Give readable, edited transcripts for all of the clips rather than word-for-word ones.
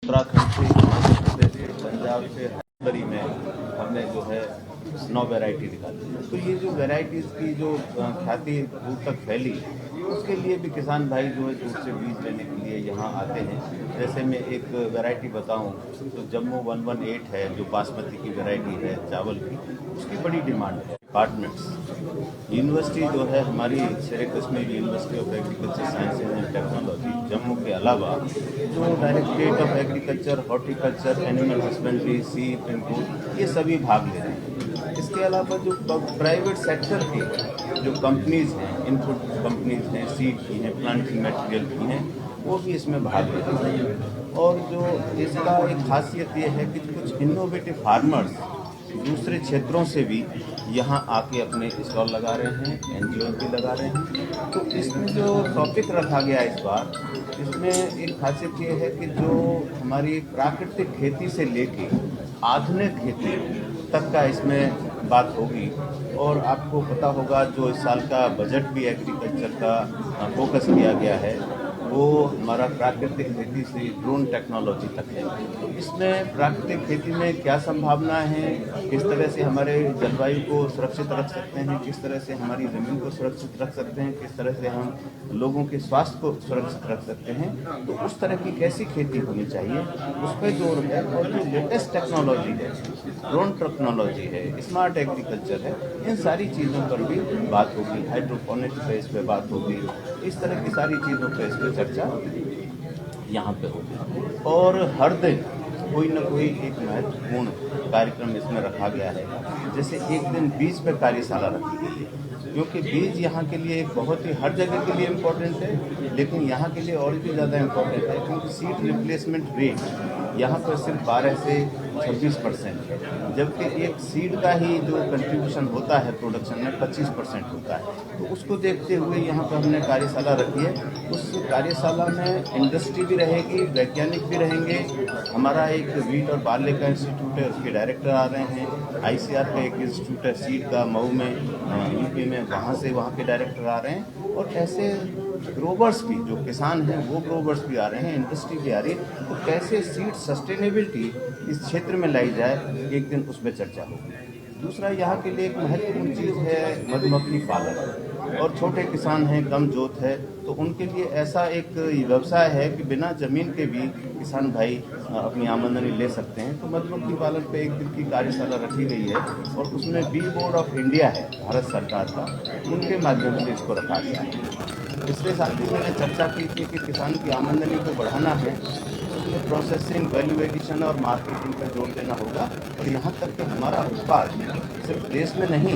उत्तराखंड से, हिमाचल प्रदेश से, पंजाब से, हरियाणा में हमने जो है 9 वैरायटी निकाली है। तो ये जो वैरायटीज़ की जो ख्याति दूर तक फैली, उसके लिए भी किसान भाई जो है दूर से बीज लेने के लिए यहाँ आते हैं। जैसे मैं एक वैरायटी बताऊँ तो जम्मू 118 है, जो बासमती की वैरायटी है चावल की, उसकी बड़ी डिमांड है। डिपार्टमेंट्स यूनिवर्सिटी जो है हमारी शेर Kashmir university of agriculture sciences and technology Jammu के अलावा जो directorate of agriculture, horticulture, animal husbandry, सीप इनपुट, ये सभी भाग ले रहे हैं। इसके अलावा जो प्राइवेट सेक्टर की जो कंपनीज हैं, इनपुट कंपनीज हैं, सीड की हैं, प्लांटिंग मटेरियल की हैं, वो भी इसमें भाग ले रहे हैं। और जो इसका एक खासियत ये है कि कुछ इनोवेटिव फार्मर्स दूसरे क्षेत्रों से भी यहाँ आके अपने स्टॉल लगा रहे हैं, एनजीओ भी लगा रहे हैं। तो इसमें जो टॉपिक रखा गया इस बार, इसमें एक खासियत ये है कि जो हमारी प्राकृतिक खेती से लेके आधुनिक खेती तक का इसमें बात होगी। और आपको पता होगा जो इस साल का बजट भी एग्रीकल्चर का फोकस किया गया है, वो हमारा प्राकृतिक खेती से ड्रोन टेक्नोलॉजी तक है। तो इसमें प्राकृतिक खेती में क्या संभावनाएं हैं, किस तरह से हमारे जलवायु को सुरक्षित रख सकते हैं, किस तरह से हमारी ज़मीन को सुरक्षित रख सकते हैं, किस तरह से हम लोगों के स्वास्थ्य को सुरक्षित रख सकते हैं, तो उस तरह की कैसी खेती होनी चाहिए, उस पर जोर है। और जो लेटेस्ट टेक्नोलॉजी है, ड्रोन टेक्नोलॉजी है, स्मार्ट एग्रीकल्चर है, इन सारी चीज़ों पर भी बात होगी। हाइड्रोपोनिक्स पे इस पर बात होगी। इस तरह की सारी चीज़ों पर इस पर चर्चा यहाँ पे होगी। और हर दिन कोई न कोई एक महत्वपूर्ण कार्यक्रम इसमें रखा गया है। जैसे एक दिन बीज पे कार्यशाला रखी गई है, क्योंकि बीज यहाँ के लिए एक बहुत ही हर जगह के लिए इम्पोर्टेंट है, लेकिन यहाँ के लिए और भी ज़्यादा इम्पोर्टेंट है, क्योंकि सीड रिप्लेसमेंट रेट यहाँ पर सिर्फ 12 से 26% है, जबकि एक सीड का ही जो कंट्रीब्यूशन होता है प्रोडक्शन में 25% होता है। तो उसको देखते हुए यहाँ पर हमने कार्यशाला रखी है। उस कार्यशाला में इंडस्ट्री भी रहेगी, वैज्ञानिक भी रहेंगे। हमारा एक वीट और बार्ले का इंस्टीट्यूट है, उसके डायरेक्टर आ रहे हैं। आईसीआर का एक इंस्टीट्यूट है सीड का मऊ में, यूपी में, वहाँ के डायरेक्टर आ रहे हैं। और ऐसे ग्रोवर्स भी, जो किसान हैं वो ग्रोवर्स भी आ रहे हैं, इंडस्ट्री भी आ रही है। तो कैसे सीड सस्टेनेबिलिटी इस क्षेत्र में लाई जाए, एक दिन उस पर चर्चा होगी। दूसरा, यहाँ के लिए एक महत्वपूर्ण चीज़ है मधुमक्खी पालन। और छोटे किसान हैं, कम जोत है, तो उनके लिए ऐसा एक व्यवसाय है कि बिना ज़मीन के भी किसान भाई अपनी आमदनी ले सकते हैं। तो मधुमक्खी पालन पे एक दिन की कार्यशाला रखी गई है, और उसमें बी बोर्ड ऑफ इंडिया है भारत सरकार का, उनके माध्यम से इसको रखा गया है। पिछले साल भी मैंने चर्चा की थी कि किसान की आमदनी को बढ़ाना है, उसमें प्रोसेसिंग, वैल्यू एडिशन और मार्केटिंग पर जोर देना होगा। और यहाँ तक कि हमारा उत्पाद सिर्फ देश में नहीं,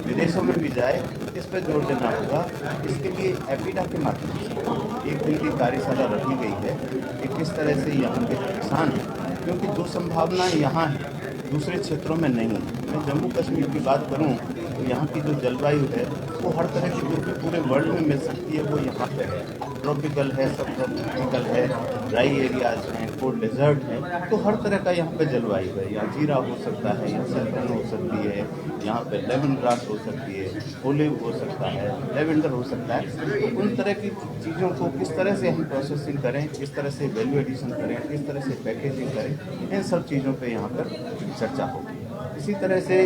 विदेशों में भी जाए, इस पर जोर देना होगा। इसके लिए एपीडा के माध्यम से एक दिन की कार्यशाला रखी गई है कि किस तरह से यहाँ के किसान हैं, क्योंकि जो संभावनाएं यहाँ हैं दूसरे क्षेत्रों में नहीं है। मैं जम्मू कश्मीर की बात करूँ तो यहाँ की जो जलवायु है वो हर तरह की जो पूरे वर्ल्ड में मिल सकती है, वो यहाँ पे है। ट्रॉपिकल है, सब ट्रॉपिकल है, ड्राई एरियाज हैं, कोल्ड डेजर्ट है। तो हर तरह का यहाँ पे जलवायु है। यहाँ जीरा हो सकता है, यहाँ सैफरन हो सकती है, यहाँ पे लेमन ग्रास हो सकती है, ओलिव हो सकता है, लेवेंडर हो सकता है। तो उन तरह की चीज़ों को किस तरह से हम प्रोसेसिंग करें, किस तरह से वैल्यू एडिशन करें, किस तरह से पैकेजिंग करें, इन सब चीज़ों पे यहाँ पर चर्चा होगी। इसी तरह से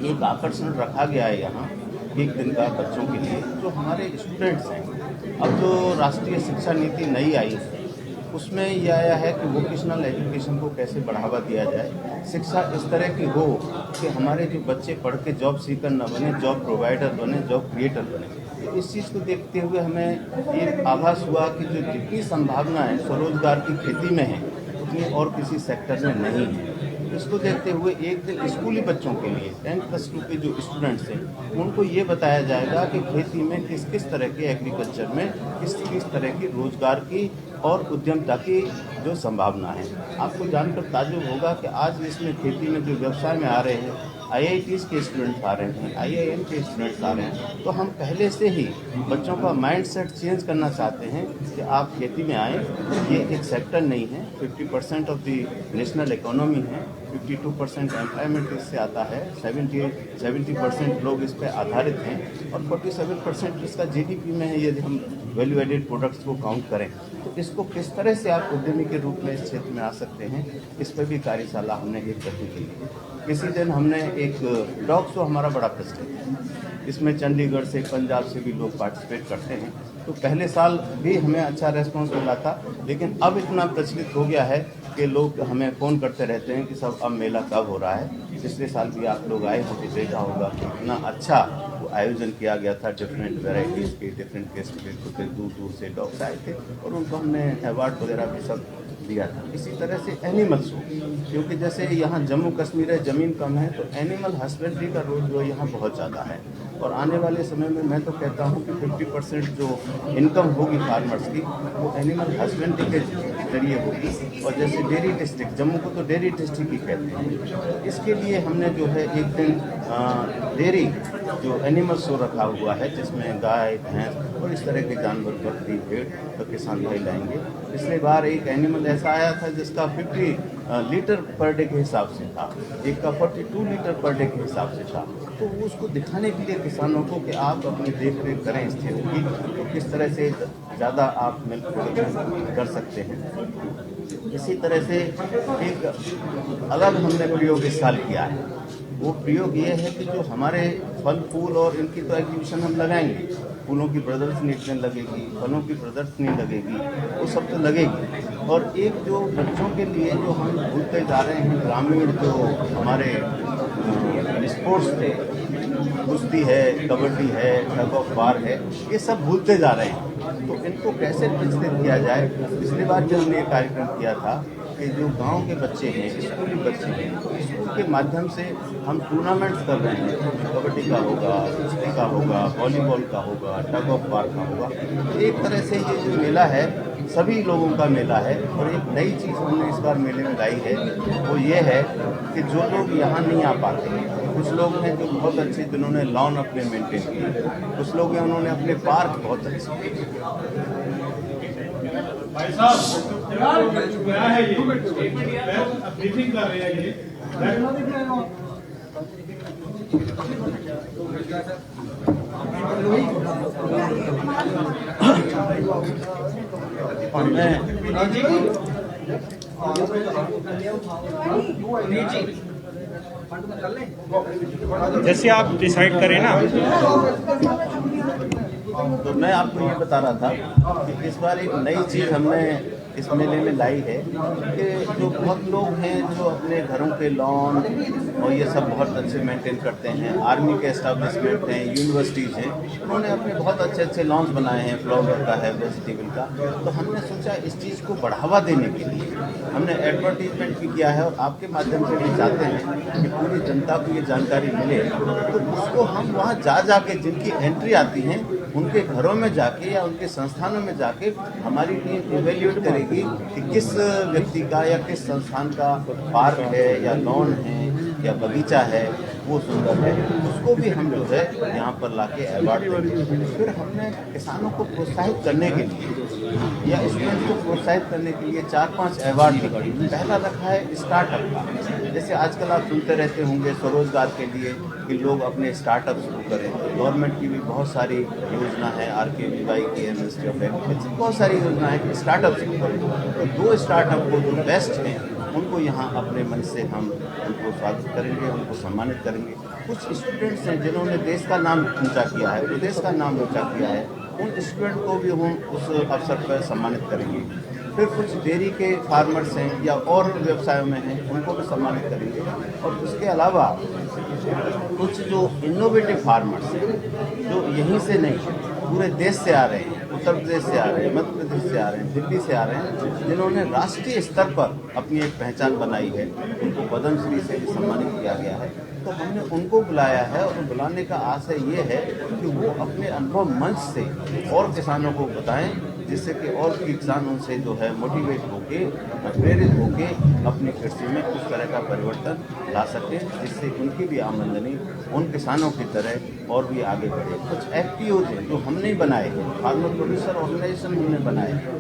एक आकर्षण रखा गया है यहाँ एक दिन का बच्चों के लिए, जो हमारे स्टूडेंट्स हैं। अब जो राष्ट्रीय शिक्षा नीति नई आई है, उसमें यह आया है कि वोकेशनल एजुकेशन को कैसे बढ़ावा दिया जाए। शिक्षा इस तरह की हो कि हमारे जो बच्चे पढ़ के जॉब सीकर न बने, जॉब प्रोवाइडर बने, जॉब क्रिएटर बने। तो इस चीज़ को देखते हुए हमें एक आभास हुआ कि जो जितनी संभावनाएं स्वरोजगार की खेती में हैं, उतनी और किसी सेक्टर में नहीं है। इसको देखते हुए एक दिन स्कूली बच्चों के लिए 10+2 के जो स्टूडेंट्स हैं, उनको ये बताया जाएगा कि खेती में किस किस तरह के, एग्रीकल्चर में किस किस तरह की रोजगार की और उद्यमता की जो संभावना है। आपको जानकर ताज्जुब होगा कि आज इसमें खेती में जो व्यवसाय में आ रहे हैं, IITs के स्टूडेंट्स आ रहे हैं, IIM के स्टूडेंट्स आ रहे हैं। तो हम पहले से ही बच्चों का माइंडसेट चेंज करना चाहते हैं कि आप खेती में आएँ, ये एक सेक्टर नहीं है, 50% ऑफ द नेशनल इकोनॉमी है। 52% एम्प्लॉयमेंट इससे आता है, 70% लोग इस पर आधारित हैं और 47% इसका जीडीपी में है यदि हम वैल्यू एडेड प्रोडक्ट्स को काउंट करें। तो इसको किस तरह से आप उद्यमी के रूप में इस क्षेत्र में आ सकते हैं, इस पर भी कार्यशाला हमने एक रखी थी। किसी दिन हमने एक डॉग शो हमारा बड़ा प्रचलित है, इसमें चंडीगढ़ से, पंजाब से भी लोग पार्टिसिपेट करते हैं। तो पहले साल भी हमें अच्छा रेस्पॉन्स मिला था, लेकिन अब इतना प्रचलित हो गया है कि लोग हमें फ़ोन करते रहते हैं कि सब अब मेला कब हो रहा है। पिछले साल भी आप लोग आए हो तो देखा होगा कि इतना अच्छा वो आयोजन किया गया था, डिफरेंट वेराइटीज़ के, डिफरेंट टेस्ट के, फिर दूर दूर से डॉग्स आए थे और उनको हमने अवार्ड वगैरह भी सब दिया था। इसी तरह से एनिमल्स हो, क्योंकि जैसे यहाँ जम्मू कश्मीर है, ज़मीन कम है, तो एनिमल हस्बेंड्री का रोल जो है यहाँ बहुत ज़्यादा है। और आने वाले समय में मैं तो कहता हूँ कि 50% जो इनकम होगी फार्मर्स की वो एनिमल हस्बेंड्री के जरिए होगी। और जैसे डेयरी डिस्ट्रिक्ट, जम्मू को तो डेयरी डिस्ट्रिक्ट ही कहते हैं, इसके लिए हमने जो है एक दिन डेयरी जो एनिमल शो रखा हुआ है, जिसमें गाय, भैंस और इस तरह के जानवर, बकरी, भेड़ तो किसान भाई लाएंगे। पिछले बार एक एनिमल ऐसा आया था जिसका 50 लीटर पर डे के हिसाब से था, एक का 42 लीटर पर डे के हिसाब से था। तो उसको दिखाने के लिए किसानों को कि आप अपनी देख रेख करें इस क्षेत्र की, तो किस तरह से ज़्यादा आप मिल्क प्रोडक्शन कर सकते हैं। इसी तरह से एक अलग हमने प्रयोग इस साल किया है। वो प्रयोग ये है कि जो हमारे फल फूल और इनकी तो एग्जीबिशन हम लगाएंगे, फूलों की प्रदर्शनी एक दिन लगेगी, फलों की प्रदर्शनी लगेगी, वो सब तो लगेगी। और एक जो बच्चों के लिए जो हम भूलते जा रहे हैं, ग्रामीण जो हमारे स्पोर्ट्स थे, कुश्ती है, कबड्डी है, टग ऑफ वार है, ये सब भूलते जा रहे हैं। तो इनको कैसे प्रचलित किया जाए। पिछली बार जब हमने ये कार्यक्रम किया था कि जो गांव के बच्चे हैं, स्कूली बच्चे हैं, स्कूल के माध्यम से हम टूर्नामेंट्स कर रहे हैं, कबड्डी का होगा, कुश्ती का होगा, वॉलीबॉल का होगा, टग ऑफ वार का होगा। तो एक तरह से ये जो मेला है सभी लोगों का मेला है। और एक नई चीज़ हमने इस बार मेले में लाई है, वो ये है कि जो लोग यहाँ नहीं आ पाते, कुछ लोग हैं जो बहुत अच्छे, जिन्होंने लॉन अपने मेंटेन किए, कुछ लोग हैं उन्होंने अपने पार्क बहुत अच्छे किए। भाई साहब क्या है ये ब्रीफिंग कर रहे हैं ये जैसे आप डिसाइड करें ना। तो मैं आपको ये बता रहा था कि इस बार एक नई चीज़ हमने इस मेले में लाई है कि जो बहुत लोग हैं जो अपने घरों के लॉन और ये सब बहुत अच्छे मेंटेन करते हैं, आर्मी के एस्टेब्लिशमेंट हैं, यूनिवर्सिटीज़ हैं, उन्होंने अपने बहुत अच्छे अच्छे लॉन्स बनाए हैं, फ्लावर का है, वेजिटेबल का। तो हमने सोचा इस चीज़ को बढ़ावा देने के लिए हमने एडवर्टीजमेंट भी किया है और आपके माध्यम से भी चाहते हैं कि पूरी जनता को ये जानकारी मिले। तो उसको हम वहाँ जा के जिनकी एंट्री आती हैं उनके घरों में जाके या उनके संस्थानों में जाके हमारी टीम इवेल्यूएट करेगी कि किस व्यक्ति का या किस संस्थान का पार्क है या लॉन है या बगीचा है वो सुंदर है, उसको भी हम जो है यहाँ पर लाके अवार्ड देंगे। फिर हमने किसानों को प्रोत्साहित करने के लिए या स्टूडेंट को प्रोत्साहित करने के लिए 4-5 अवार्ड निकाले। पहला रखा है स्टार्टअप का। जैसे आजकल आप सुनते रहते होंगे स्वरोजगार के लिए कि लोग अपने स्टार्टअप शुरू करें। गवर्नमेंट की भी बहुत सारी योजना है, RKVY की, मिनिस्ट्री ऑफ एग्रीकल्चर, बहुत सारी योजना है कि स्टार्टअप शुरू करें। तो 2 स्टार्टअप को जो बेस्ट हैं उनको यहाँ अपने मन से हम उनको स्वागत करेंगे, उनको सम्मानित करेंगे। कुछ स्टूडेंट्स हैं जिन्होंने देश का नाम ऊंचा किया है, प्रदेश का नाम ऊंचा किया है, उन स्टूडेंट को भी हम उस अवसर पर सम्मानित करेंगे। फिर कुछ डेयरी के फार्मर्स हैं या और व्यवसायों में हैं, उनको भी सम्मानित करेंगे। और उसके अलावा कुछ जो इनोवेटिव फार्मर्स हैं जो यहीं से नहीं पूरे देश से आ रहे हैं, उत्तर प्रदेश से आ रहे हैं, मध्य प्रदेश से आ रहे हैं, दिल्ली से आ रहे हैं, जिन्होंने राष्ट्रीय स्तर पर अपनी एक पहचान बनाई है, उनको पद्मश्री से भी सम्मानित किया गया है। तो हमने उनको बुलाया है और बुलाने का आशय ये है कि वो अपने अनुभव मंच से और किसानों को बताएं जिससे कि और भी किसान उनसे जो है मोटिवेट होके, प्रेरित होके अपनी कृषि में उस तरह का परिवर्तन ला सके, जिससे उनकी भी आमदनी उन किसानों की तरह और भी आगे बढ़े। कुछ एफपीओ हैं जो हमने बनाए हैं, फार्मर प्रोड्यूसर ऑर्गेनाइजेशन हमने बनाए हैं,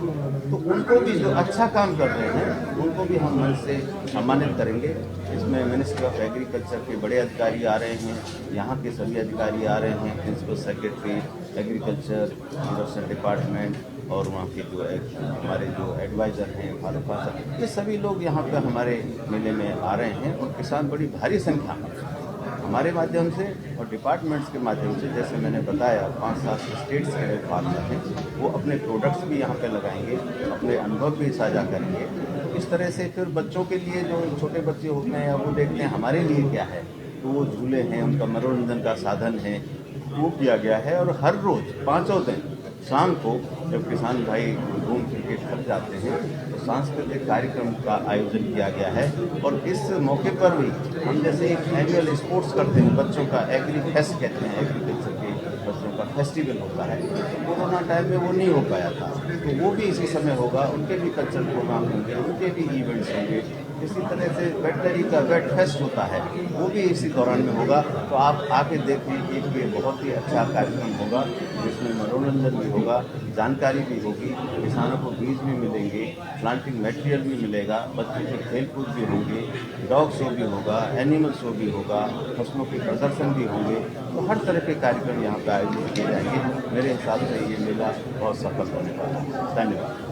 तो उनको भी जो अच्छा काम कर रहे हैं उनको भी हम मन से सम्मानित करेंगे। इसमें मिनिस्ट्री ऑफ एग्रीकल्चर के बड़े अधिकारी आ रहे हैं, यहाँ के सभी अधिकारी आ रहे हैं, principal secretary agriculture, irrigation department, और वहाँ के जो हमारे जो एडवाइज़र हैं फारूक साहब, ये सभी लोग यहाँ पर हमारे मेले में आ रहे हैं। और किसान बड़ी भारी संख्या में हमारे माध्यम से और डिपार्टमेंट्स के माध्यम से, जैसे मैंने बताया 5-7 स्टेट्स के फार्मर हैं, वो अपने प्रोडक्ट्स भी यहाँ पे लगाएंगे, अपने अनुभव भी साझा करेंगे। इस तरह से फिर बच्चों के लिए, जो छोटे बच्चे होते हैं, वो देखते हैं हमारे लिए क्या है, तो वो झूले हैं, उनका मनोरंजन का साधन है, वो किया गया है। और हर रोज़ 5 दिन शाम को जब किसान भाई घूम फिर के थक जाते हैं तो सांस्कृतिक कार्यक्रम का आयोजन किया गया है। और इस मौके पर भी हम जैसे एक एनुअल स्पोर्ट्स करते हैं, बच्चों का एग्री फेस्ट कहते हैं, एग्रीकल्चर के बच्चों का फेस्टिवल होता है, कोरोना टाइम में वो नहीं हो पाया था, तो वो भी इसी समय होगा। उनके भी कल्चरल प्रोग्राम होंगे, उनके भी इवेंट्स होंगे। इसी तरह से वेटनरी का वेट फेस्ट होता है, वो भी इसी दौरान में होगा। तो आप आके देखिए, ये बहुत ही अच्छा कार्यक्रम होगा, जिसमें मनोरंजन भी होगा, जानकारी भी होगी, किसानों को बीज भी मिलेंगे, प्लांटिंग मटेरियल भी मिलेगा, बच्चों के खेल कूद भी होंगे, डॉग शो भी होगा, एनिमल शो भी होगा, फसलों के प्रदर्शन भी होंगे। तो हर तरह के कार्यक्रम यहाँ पर आयोजित किए जाएंगे। मेरे हिसाब से ये मेला बहुत सफल होने वाला है। धन्यवाद।